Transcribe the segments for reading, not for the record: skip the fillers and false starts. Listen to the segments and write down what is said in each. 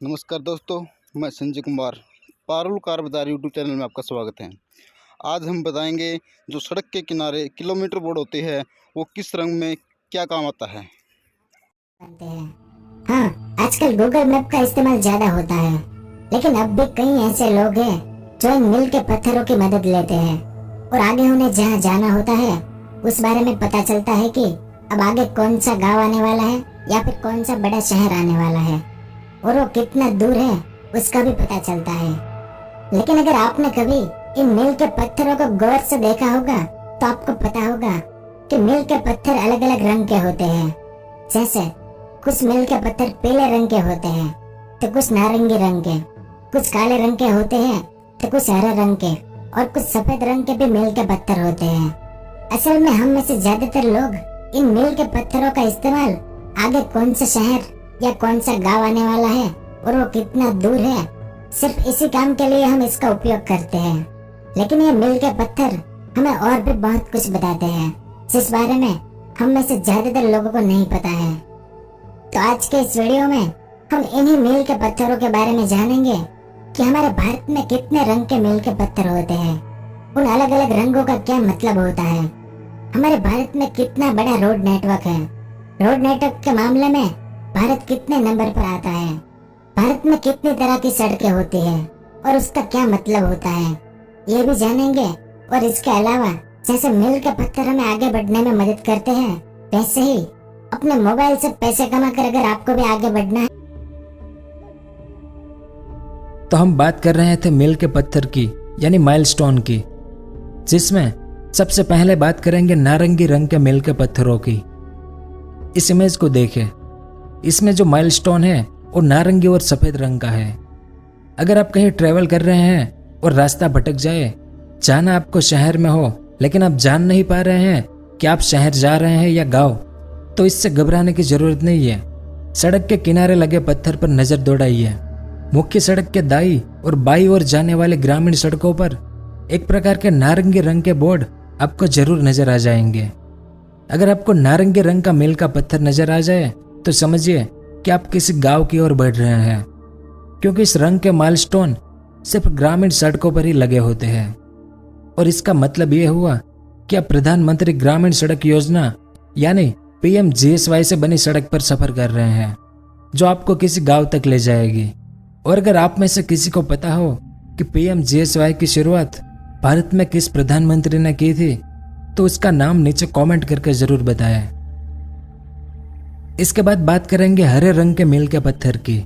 नमस्कार दोस्तों, मैं संजय कुमार पारुल कार बाजार यूट्यूब चैनल में आपका स्वागत है। आज हम बताएंगे जो सड़क के किनारे किलोमीटर बोर्ड होते हैं वो किस रंग में क्या काम आता है। बनते हैं। हाँ, आजकल गूगल मैप का इस्तेमाल ज्यादा होता है, लेकिन अब भी कई ऐसे लोग हैं जो इन मील के पत्थरों की मदद लेते हैं और आगे उन्हें जहाँ जाना होता है उस बारे में पता चलता है कि अब आगे कौन सा गांव आने वाला है या फिर कौन सा बड़ा शहर आने वाला है और वो कितना दूर है उसका भी पता चलता है। लेकिन अगर आपने कभी इन मील के पत्थरों को गौर से देखा होगा तो आपको पता होगा कि मील के पत्थर अलग अलग रंग के होते हैं। जैसे कुछ मील के पत्थर पीले रंग के होते हैं तो कुछ नारंगी रंग के, कुछ काले रंग के होते हैं तो कुछ हरे रंग के और कुछ सफेद रंग के भी मील के पत्थर होते हैं। असल में हम में से ज्यादातर लोग इन मील के पत्थरों का इस्तेमाल आगे कौन सा शहर या कौन सा गांव आने वाला है और वो कितना दूर है, सिर्फ इसी काम के लिए हम इसका उपयोग करते हैं। लेकिन ये मील के पत्थर हमें और भी बहुत कुछ बताते हैं जिस बारे में हम में से ज्यादातर लोगों को नहीं पता है। तो आज के इस वीडियो में हम इन्हीं मील के पत्थरों के बारे में जानेंगे कि हमारे भारत में कितने रंग के मील के पत्थर होते हैं, उन अलग अलग रंगों का क्या मतलब होता है, हमारे भारत में कितना बड़ा रोड नेटवर्क है, रोड नेटवर्क के मामले में भारत कितने नंबर पर आता है, भारत में कितनी तरह की सड़कें होती है और उसका क्या मतलब होता है, ये भी जानेंगे। और इसके अलावा जैसे मील के पत्थर हमें आगे बढ़ने में मदद करते हैं, वैसे ही अपने मोबाइल से पैसे कमाकर अगर आपको भी आगे बढ़ना है। तो हम बात कर रहे थे मील के पत्थर की यानी माइलस्टोन की, जिसमें सबसे पहले बात करेंगे नारंगी रंग के मील के पत्थरों की। इस इमेज को देखें, इसमें जो माइलस्टोन है वो नारंगी और सफेद रंग का है। अगर आप कहीं ट्रेवल कर रहे हैं और रास्ता भटक जाए, जाना आपको शहर में हो लेकिन आप जान नहीं पा रहे हैं कि आप शहर जा रहे हैं या गांव, तो इससे घबराने की जरूरत नहीं है। सड़क के किनारे लगे पत्थर पर नजर दौड़ाइए। मुख्य सड़क के दाई और बाई ओर जाने वाले ग्रामीण सड़कों पर एक प्रकार के नारंगी रंग के बोर्ड आपको जरूर नजर आ जाएंगे। अगर आपको नारंगी रंग का मील का पत्थर नजर आ जाए तो समझिए कि आप किसी गांव की ओर बढ़ रहे हैं, क्योंकि इस रंग के माइलस्टोन सिर्फ ग्रामीण सड़कों पर ही लगे होते हैं। और इसका मतलब यह हुआ कि आप प्रधानमंत्री ग्रामीण सड़क योजना यानी PMGSY से बनी सड़क पर सफर कर रहे हैं, जो आपको किसी गांव तक ले जाएगी। और अगर आप में से किसी को पता हो कि PMGSY की शुरुआत भारत में किस प्रधानमंत्री ने की थी, तो उसका नाम नीचे कमेंट करके जरूर बताएं। इसके बाद बात करेंगे हरे रंग के मील के पत्थर की।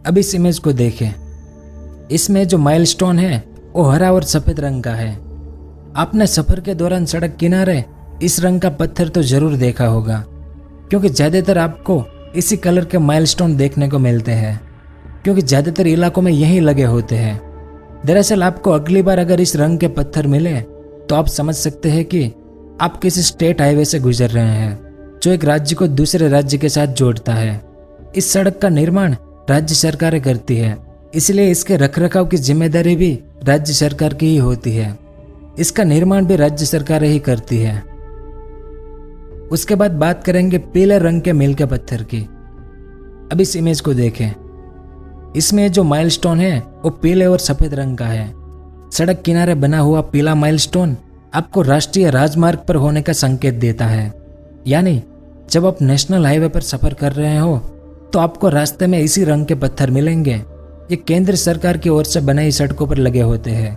अब इस इमेज को देखें, इसमें जो माइलस्टोन है वो हरा और सफेद रंग का है। आपने सफर के दौरान सड़क किनारे इस रंग का पत्थर तो जरूर देखा होगा, क्योंकि ज्यादातर आपको इसी कलर के माइलस्टोन देखने को मिलते हैं, क्योंकि ज्यादातर इलाकों में यही लगे होते हैं। दरअसल आपको अगली बार अगर इस रंग के पत्थर मिले तो आप समझ सकते हैं कि आप किसी स्टेट हाईवे से गुजर रहे हैं, जो एक राज्य को दूसरे राज्य के साथ जोड़ता है। इस सड़क का निर्माण राज्य सरकारें करती है, इसलिए इसके रखरखाव की जिम्मेदारी भी राज्य सरकार की ही होती है। इसका निर्माण भी राज्य सरकारें ही करती है। उसके बाद बात करेंगे पीले रंग के मील के पत्थर की। अब इस इमेज को देखें, इसमें जो माइलस्टोन है वो पीले और सफेद रंग का है। सड़क किनारे बना हुआ पीला माइलस्टोन आपको राष्ट्रीय राजमार्ग पर होने का संकेत देता है, यानी जब आप नेशनल हाईवे पर सफर कर रहे हो तो आपको रास्ते में इसी रंग के पत्थर मिलेंगे। ये केंद्र सरकार की ओर से बनाई सड़कों पर लगे होते हैं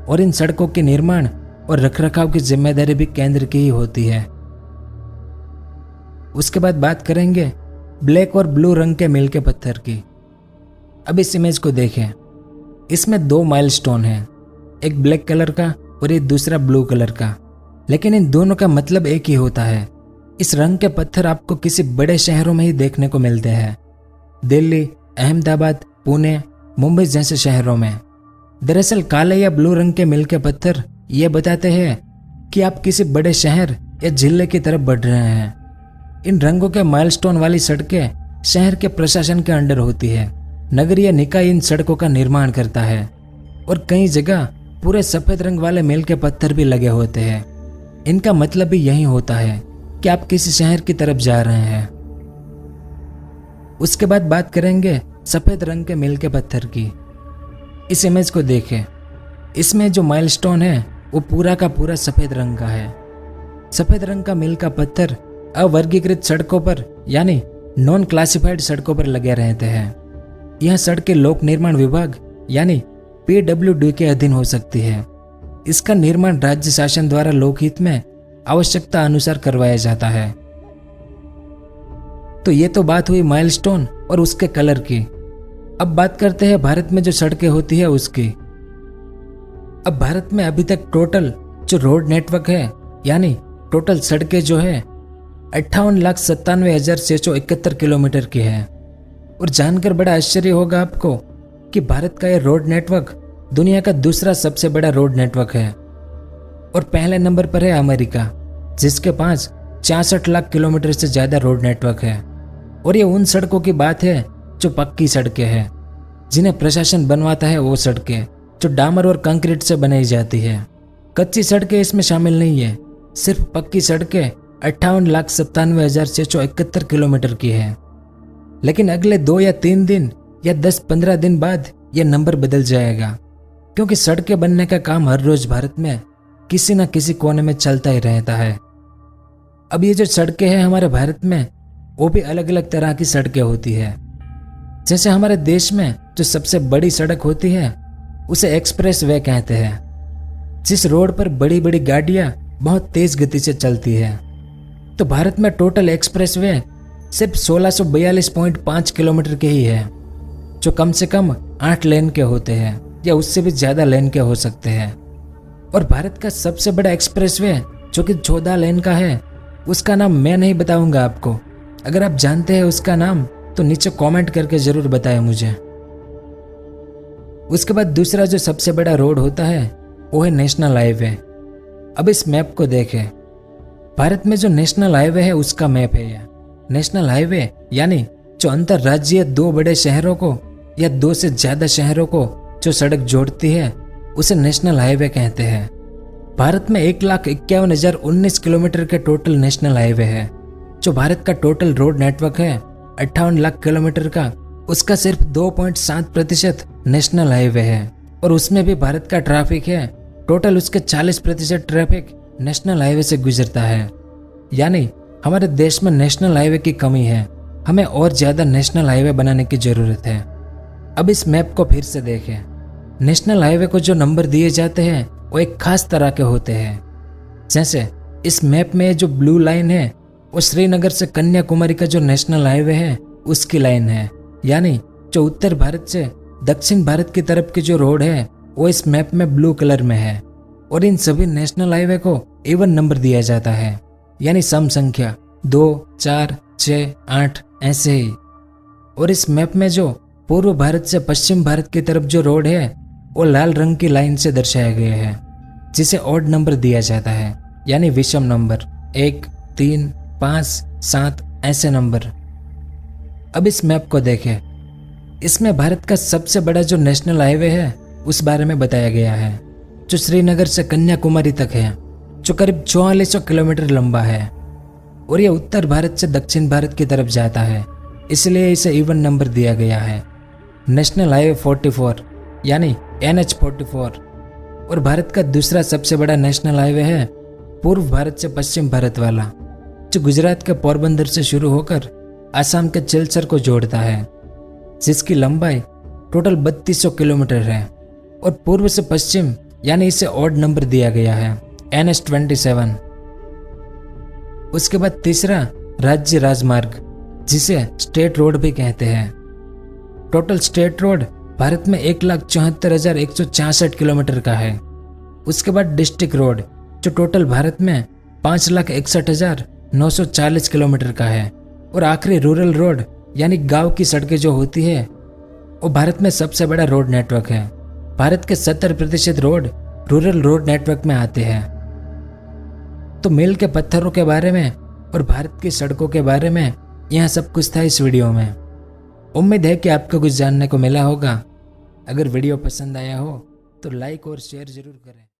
और इन सड़कों के निर्माण और रखरखाव की जिम्मेदारी भी केंद्र की ही होती है। उसके बाद बात करेंगे ब्लैक और ब्लू रंग के मील के पत्थर की। अब इस इमेज को देखें, इसमें दो माइलस्टोन हैं, एक ब्लैक कलर का और एक दूसरा ब्लू कलर का, लेकिन इन दोनों का मतलब एक ही होता है। इस रंग के पत्थर आपको किसी बड़े शहरों में ही देखने को मिलते हैं, दिल्ली, अहमदाबाद, पुणे, मुंबई जैसे शहरों में। दरअसल काले या ब्लू रंग के मील के पत्थर ये बताते हैं कि आप किसी बड़े शहर या जिले की तरफ बढ़ रहे हैं। इन रंगों के माइलस्टोन वाली सड़कें शहर के प्रशासन के अंडर होती है। नगरीय निकाय इन सड़कों का निर्माण करता है और कई जगह पूरे सफेद रंग वाले मील के पत्थर भी लगे होते हैं। इनका मतलब भी यही होता है कि आप किसी शहर की तरफ जा रहे हैं। उसके बाद बात करेंगे सफ़ेद रंग के मील के पत्थर की। इस इमेज को देखें, इसमें जो माइलस्टोन है वो पूरा का पूरा सफ़ेद रंग का है। सफ़ेद रंग का मील का पत्थर अवर्गीकृत सड़कों पर यानी नॉन क्लासिफाइड सड़कों पर लगे रहते हैं। यह सड़कें लोक निर्माण विभाग यानी PWD के अधीन हो सकती है। इसका निर्माण राज्य शासन द्वारा लोकहित में आवश्यकता अनुसार करवाया जाता है। तो ये तो बात हुई माइलस्टोन और उसके कलर की। अब बात करते हैं भारत में जो सड़कें होती है उसकी। अब भारत में अभी तक टोटल जो रोड नेटवर्क है यानी टोटल सड़कें जो है 58,97,671 किलोमीटर की है। और जानकर बड़ा आश्चर्य होगा आपको कि भारत का यह रोड नेटवर्क दुनिया का दूसरा सबसे बड़ा रोड नेटवर्क है। और पहले नंबर पर है अमेरिका, जिसके पास 66 लाख किलोमीटर से ज़्यादा रोड नेटवर्क है। और ये उन सड़कों की बात है जो पक्की सड़कें हैं, जिन्हें प्रशासन बनवाता है वो सड़कें जो डामर और कंक्रीट से बनाई जाती है। कच्ची सड़कें इसमें शामिल नहीं है, सिर्फ पक्की सड़कें 58,97,671 किलोमीटर की है। लेकिन अगले 2 या 3 दिन या 10-15 दिन बाद यह नंबर बदल जाएगा, क्योंकि सड़कें बनने का काम हर रोज भारत में किसी न किसी कोने में चलता ही रहता है। अब ये जो सड़कें हैं हमारे भारत में, वो भी अलग अलग तरह की सड़कें होती है। जैसे हमारे देश में जो सबसे बड़ी सड़क होती है उसे एक्सप्रेस वे कहते हैं, जिस रोड पर बड़ी बड़ी गाड़ियां बहुत तेज गति से चलती है। तो भारत में टोटल एक्सप्रेस वे सिर्फ 1642.5 किलोमीटर के ही है, जो कम से कम 8 लेन के होते हैं या उससे भी ज़्यादा लेन के हो सकते हैं। और भारत का सबसे बड़ा एक्सप्रेसवे जो कि 14 लेन का है, उसका नाम मैं नहीं बताऊंगा आपको। अगर आप जानते हैं उसका नाम तो नीचे कमेंट करके ज़रूर बताएं मुझे। उसके बाद दूसरा जो सबसे बड़ा रोड होता है वो है नेशनल हाईवे। अब इस मैप को देखें, भारत में जो नेशनल हाईवे है उसका मैप है यह। नेशनल हाईवे यानी जो अंतरराज्यीय 2 बड़े शहरों को या 2 से ज़्यादा शहरों को जो सड़क जोड़ती है उसे नेशनल हाईवे कहते हैं। भारत में 1,51,019 किलोमीटर के टोटल नेशनल हाईवे है। जो भारत का टोटल रोड नेटवर्क है 58 लाख किलोमीटर का, उसका सिर्फ 2.7% नेशनल हाईवे है। और उसमें भी भारत का ट्रैफिक है टोटल उसके 40% ट्रैफिक नेशनल हाईवे से गुजरता है। यानी हमारे देश में नेशनल हाईवे की कमी है, हमें और ज़्यादा नेशनल हाईवे बनाने की ज़रूरत है। अब इस मैप को फिर से देखें, नेशनल हाईवे को जो नंबर दिए जाते हैं वो एक खास तरह के होते हैं। जैसे इस मैप में जो ब्लू लाइन है वो श्रीनगर से कन्याकुमारी का जो नेशनल हाईवे है उसकी लाइन है। यानी जो उत्तर भारत से दक्षिण भारत की तरफ की जो रोड है वो इस मैप में ब्लू कलर में है। और इन सभी नेशनल हाईवे को इवन नंबर दिया जाता है, यानी सम संख्या 2, 4, 6, 8 ऐसे ही। और इस मैप में जो पूर्व भारत से पश्चिम भारत की तरफ जो रोड है वो लाल रंग की लाइन से दर्शाया गया है, जिसे ऑड नंबर दिया जाता है, यानी विषम नंबर 1, 3, 5, 7 ऐसे नंबर। अब इस मैप को देखें, इसमें भारत का सबसे बड़ा जो नेशनल हाईवे है उस बारे में बताया गया है, जो श्रीनगर से कन्याकुमारी तक है, जो करीब 4400 किलोमीटर लंबा है। और यह उत्तर भारत से दक्षिण भारत की तरफ जाता है, इसलिए इसे इवन नंबर दिया गया है, नेशनल हाईवे 44 यानी NH44। और भारत का दूसरा सबसे बड़ा नेशनल हाईवे है पूर्व भारत से पश्चिम भारत वाला, जो गुजरात के पोरबंदर से शुरू होकर आसाम के सिलचर को जोड़ता है, जिसकी लंबाई टोटल 3200 किलोमीटर है। और पूर्व से पश्चिम यानी इसे ऑड नंबर दिया गया है, NH27। उसके बाद तीसरा राज्य राजमार्ग, जिसे स्टेट रोड भी कहते हैं। टोटल स्टेट रोड भारत में 1,74,166 किलोमीटर का है। उसके बाद डिस्ट्रिक्ट रोड, जो टोटल भारत में 5,61,940 किलोमीटर का है। और आखिरी रूरल रोड यानी गांव की सड़कें जो होती है वो भारत में सबसे बड़ा रोड नेटवर्क है। भारत के 70% रोड रूरल रोड नेटवर्क में आते हैं। तो मील के पत्थरों के बारे में और भारत की सड़कों के बारे में यह सब कुछ था इस वीडियो में। उम्मीद है कि आपको कुछ जानने को मिला होगा। अगर वीडियो पसंद आया हो तो लाइक और शेयर जरूर करें।